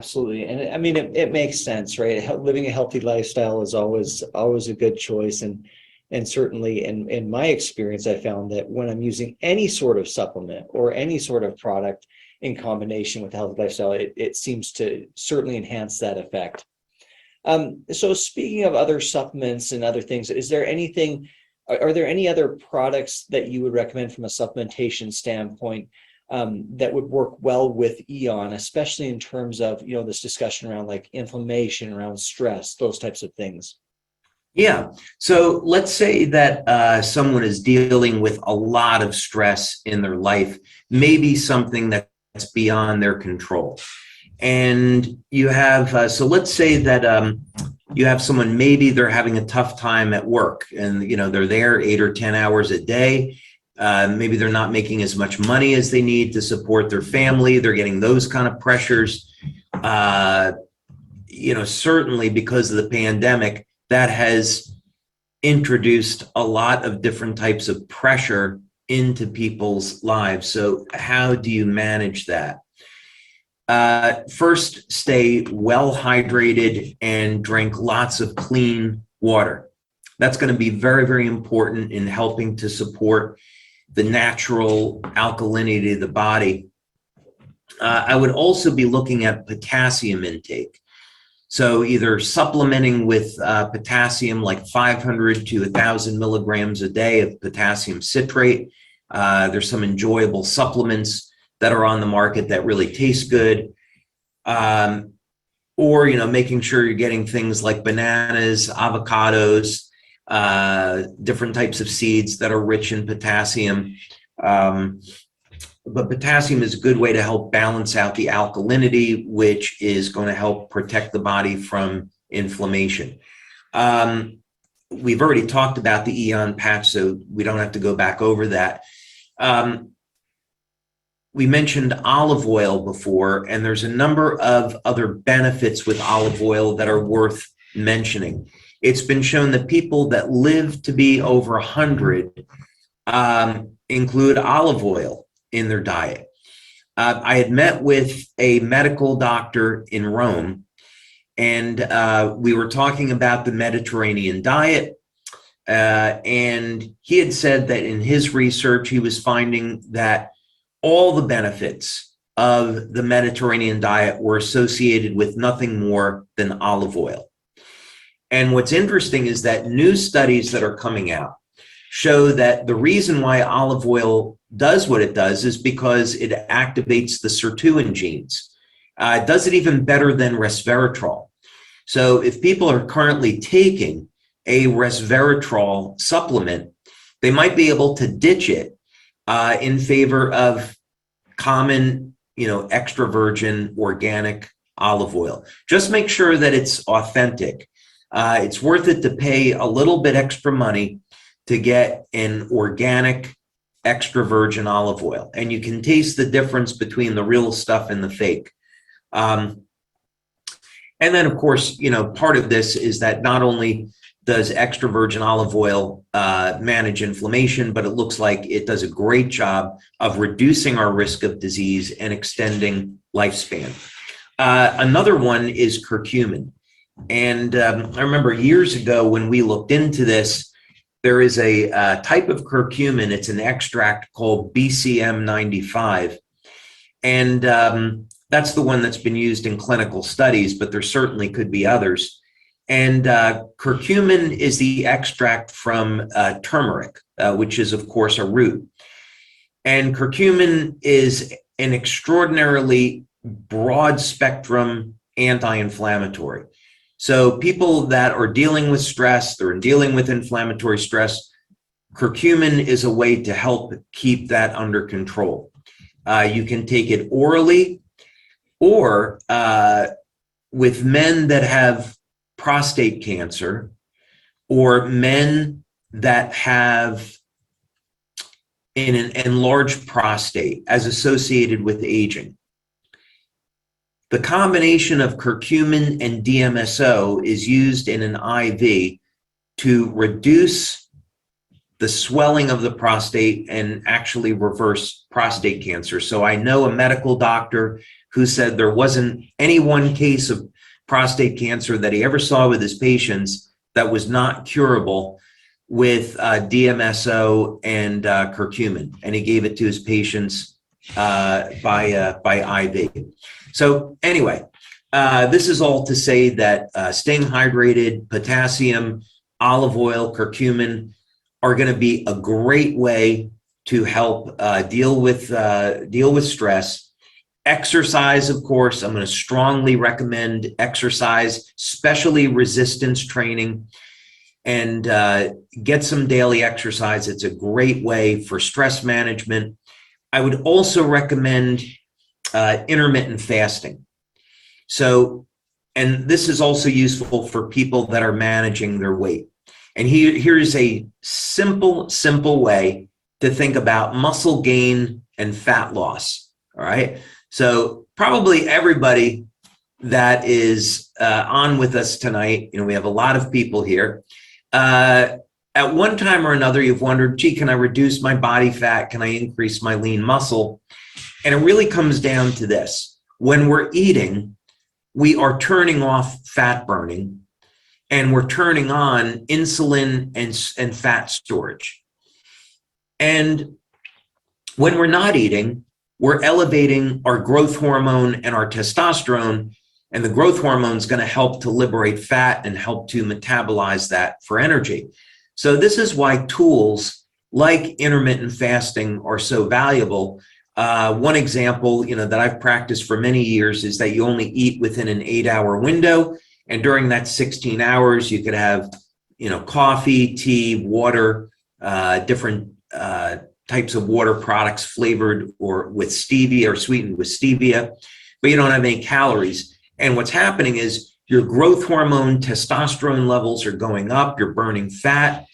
Absolutely. And I mean, it makes sense, right? Living a healthy lifestyle is always a good choice. And certainly in my experience, I found that when I'm using any sort of supplement or any sort of product in combination with a healthy lifestyle, it seems to certainly enhance that effect. So speaking of other supplements and other things, are there any other products that you would recommend from a supplementation standpoint that would work well with Eon, especially in terms of, this discussion around like inflammation, around stress, those types of things? Yeah. So let's say that someone is dealing with a lot of stress in their life, maybe something that's beyond their control. And you have, so let's say that you have someone, maybe they're having a tough time at work and, they're there 8 or 10 hours a day. Maybe they're not making as much money as they need to support their family. They're getting those kind of pressures. Certainly because of the pandemic, that has introduced a lot of different types of pressure into people's lives. So how do you manage that? First, stay well hydrated and drink lots of clean water. That's going to be very, very important in helping to support the natural alkalinity of the body. I would also be looking at potassium intake. So either supplementing with potassium, like 500 to 1,000 milligrams a day of potassium citrate. There's some enjoyable supplements that are on the market that really taste good. Or, making sure you're getting things like bananas, avocados, different types of seeds that are rich in potassium. But potassium is a good way to help balance out the alkalinity, which is going to help protect the body from inflammation. We've already talked about the Eon patch, so we don't have to go back over that. We mentioned olive oil before, and there's a number of other benefits with olive oil that are worth mentioning. It's been shown that people that live to be over 100 include olive oil in their diet. I had met with a medical doctor in Rome, and we were talking about the Mediterranean diet. And he had said that in his research, he was finding that all the benefits of the Mediterranean diet were associated with nothing more than olive oil. And what's interesting is that new studies that are coming out show that the reason why olive oil does what it does is because it activates the sirtuin genes. It does it even better than resveratrol. So if people are currently taking a resveratrol supplement, they might be able to ditch it in favor of common, extra virgin organic olive oil. Just make sure that it's authentic. It's worth it to pay a little bit extra money to get an organic extra virgin olive oil. And you can taste the difference between the real stuff and the fake. And then, of course, part of this is that not only does extra virgin olive oil manage inflammation, but it looks like it does a great job of reducing our risk of disease and extending lifespan. Another one is curcumin. And I remember years ago when we looked into this, there is a type of curcumin. It's an extract called BCM95. And that's the one that's been used in clinical studies, but there certainly could be others. And curcumin is the extract from turmeric, which is, of course, a root. And curcumin is an extraordinarily broad spectrum anti-inflammatory. So people that are dealing with stress, they're dealing with inflammatory stress, curcumin is a way to help keep that under control. You can take it orally, or with men that have prostate cancer, or men that have an enlarged prostate as associated with aging. The combination of curcumin and DMSO is used in an IV to reduce the swelling of the prostate and actually reverse prostate cancer. So I know a medical doctor who said there wasn't any one case of prostate cancer that he ever saw with his patients that was not curable with DMSO and curcumin, and he gave it to his patients by IV. So anyway, this is all to say that staying hydrated, potassium, olive oil, curcumin are going to be a great way to help deal with stress. Exercise, of course, I'm going to strongly recommend exercise, especially resistance training, and get some daily exercise. It's a great way for stress management. I would also recommend intermittent fasting. So, and this is also useful for people that are managing their weight. And here's a simple way to think about muscle gain and fat loss. All right. So probably everybody that is on with us tonight, we have a lot of people here. At one time or another, you've wondered, gee, can I reduce my body fat? Can I increase my lean muscle? And it really comes down to this. When we're eating, we are turning off fat burning, and we're turning on insulin and fat storage. And when we're not eating, we're elevating our growth hormone and our testosterone, and the growth hormone is going to help to liberate fat and help to metabolize that for energy. So this is why tools like intermittent fasting are so valuable. One example, that I've practiced for many years is that you only eat within an 8-hour window. And during that 16 hours, you could have, coffee, tea, water, different types of water products flavored or with stevia or sweetened with stevia, but you don't have any calories. And what's happening is your growth hormone, testosterone levels are going up, you're burning fat.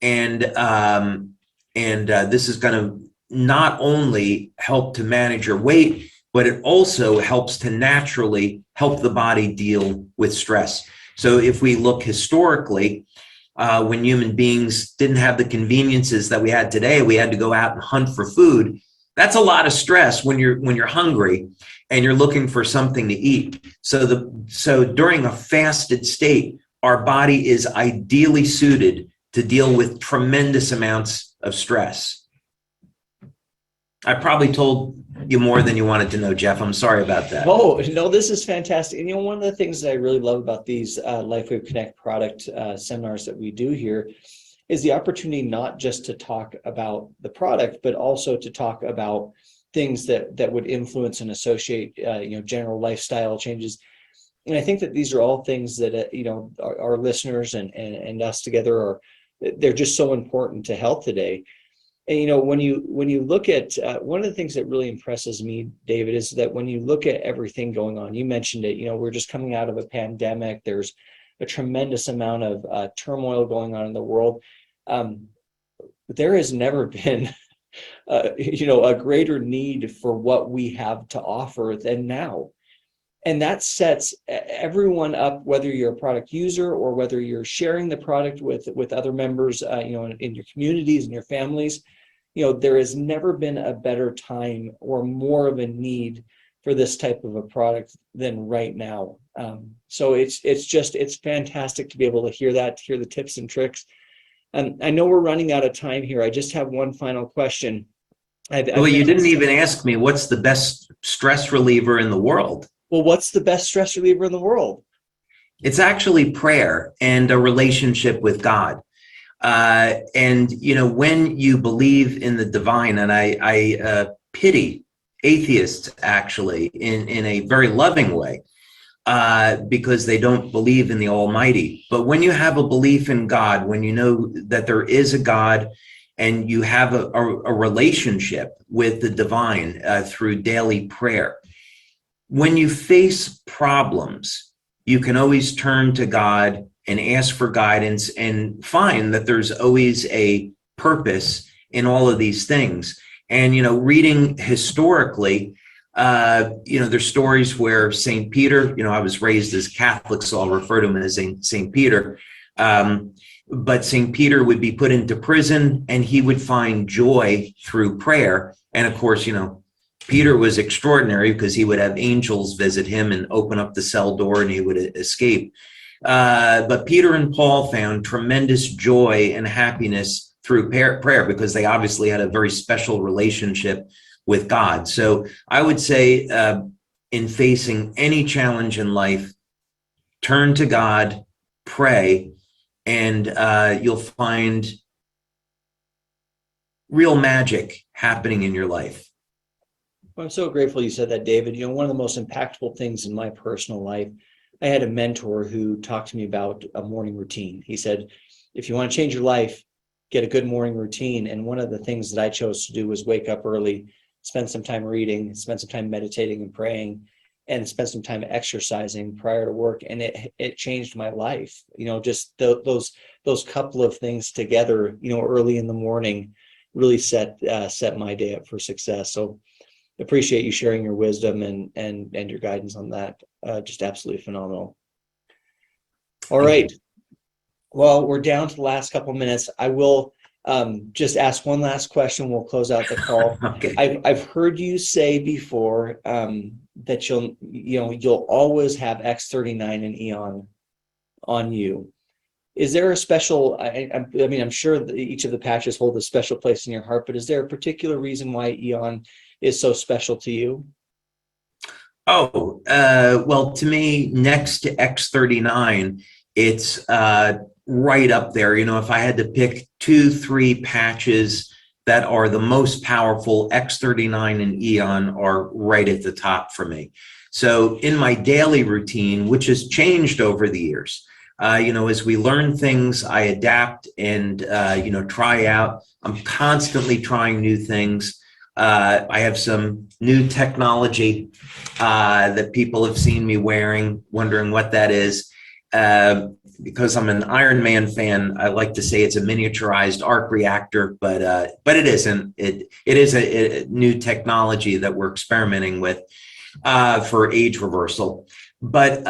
And this is going to not only help to manage your weight, but it also helps to naturally help the body deal with stress. So if we look historically, when human beings didn't have the conveniences that we had today, we had to go out and hunt for food. That's a lot of stress when you're hungry and you're looking for something to eat. So during a fasted state, our body is ideally suited to deal with tremendous amounts of stress. I probably told you more than you wanted to know, Jeff. I'm sorry about that. Oh, no, this is fantastic. And one of the things that I really love about these LifeWave Connect product seminars that we do here is the opportunity not just to talk about the product, but also to talk about things that would influence and associate, general lifestyle changes. And I think that these are all things that, our listeners and us together they're just so important to health today. And, when you look at one of the things that really impresses me, David, is that when you look at everything going on, you mentioned it, we're just coming out of a pandemic. There's a tremendous amount of turmoil going on in the world. There has never been, a greater need for what we have to offer than now. And that sets everyone up, whether you're a product user or whether you're sharing the product with other members, in your communities and your families. There has never been a better time or more of a need for this type of a product than right now. So it's fantastic to be able to hear the tips and tricks. And I know we're running out of time here. I just have one final question. Well, you didn't even ask me what's the best stress reliever in the world. Well, what's the best stress reliever in the world? It's actually prayer and a relationship with God. And when you believe in the divine, and I pity atheists actually in a very loving way, because they don't believe in the Almighty. But when you have a belief in God, when you know that there is a God, and you have a relationship with the divine through daily prayer, when you face problems, you can always turn to God and ask for guidance and find that there's always a purpose in all of these things. And, reading historically, there's stories where St. Peter, I was raised as Catholic, so I'll refer to him as St. Peter. But St. Peter would be put into prison and he would find joy through prayer. And of course, Peter was extraordinary because he would have angels visit him and open up the cell door and he would escape. But Peter and Paul found tremendous joy and happiness through prayer because they obviously had a very special relationship with God. So I would say in facing any challenge in life, turn to God, pray, and you'll find real magic happening in your life. Well, I'm so grateful you said that, David. One of the most impactful things in my personal life, I had a mentor who talked to me about a morning routine. He said, if you want to change your life, get a good morning routine. And one of the things that I chose to do was wake up early, spend some time reading, spend some time meditating and praying, and spend some time exercising prior to work. And it changed my life. Just those couple of things together, early in the morning really set my day up for success. So appreciate you sharing your wisdom and your guidance on that. Just absolutely phenomenal. All right. Well, we're down to the last couple of minutes. I will just ask one last question. We'll close out the call. Okay. I've heard you say before that you'll always have X39 and Eon on you. Is there a special? I mean, I'm sure that each of the patches hold a special place in your heart, but is there a particular reason why Eon is so special to you? Oh, well, to me, next to X39, it's right up there. If I had to pick 2-3 patches that are the most powerful, X39 and Eon are right at the top for me. So in my daily routine, which has changed over the years, as we learn things, I adapt and, try out. I'm constantly trying new things. I have some new technology that people have seen me wearing, wondering what that is. Because I'm an Iron Man fan, I like to say it's a miniaturized arc reactor, but it isn't. It is a new technology that we're experimenting with for age reversal. But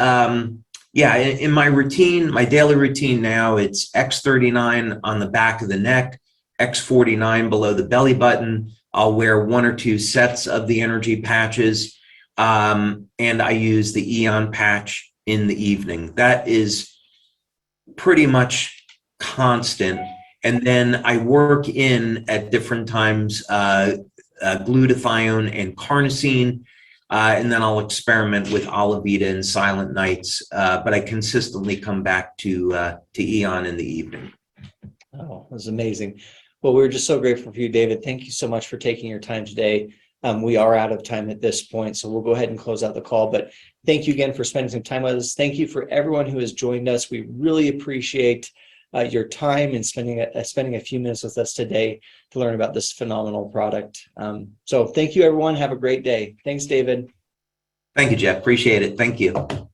yeah, in my routine, my daily routine now, it's X39 on the back of the neck, X49 below the belly button. I'll wear 1 or 2 sets of the energy patches, and I use the Eon patch in the evening. That is pretty much constant. And then I work in at different times glutathione and carnosine, and then I'll experiment with Olivita and Silent Nights, but I consistently come back to Eon in the evening. Oh, that's amazing. Well, we're just so grateful for you, David. Thank you so much for taking your time today. We are out of time at this point, so we'll go ahead and close out the call. But thank you again for spending some time with us. Thank you for everyone who has joined us. We really appreciate your time and spending a few minutes with us today to learn about this phenomenal product. So thank you, everyone. Have a great day. Thanks, David. Thank you, Jeff. Appreciate it. Thank you.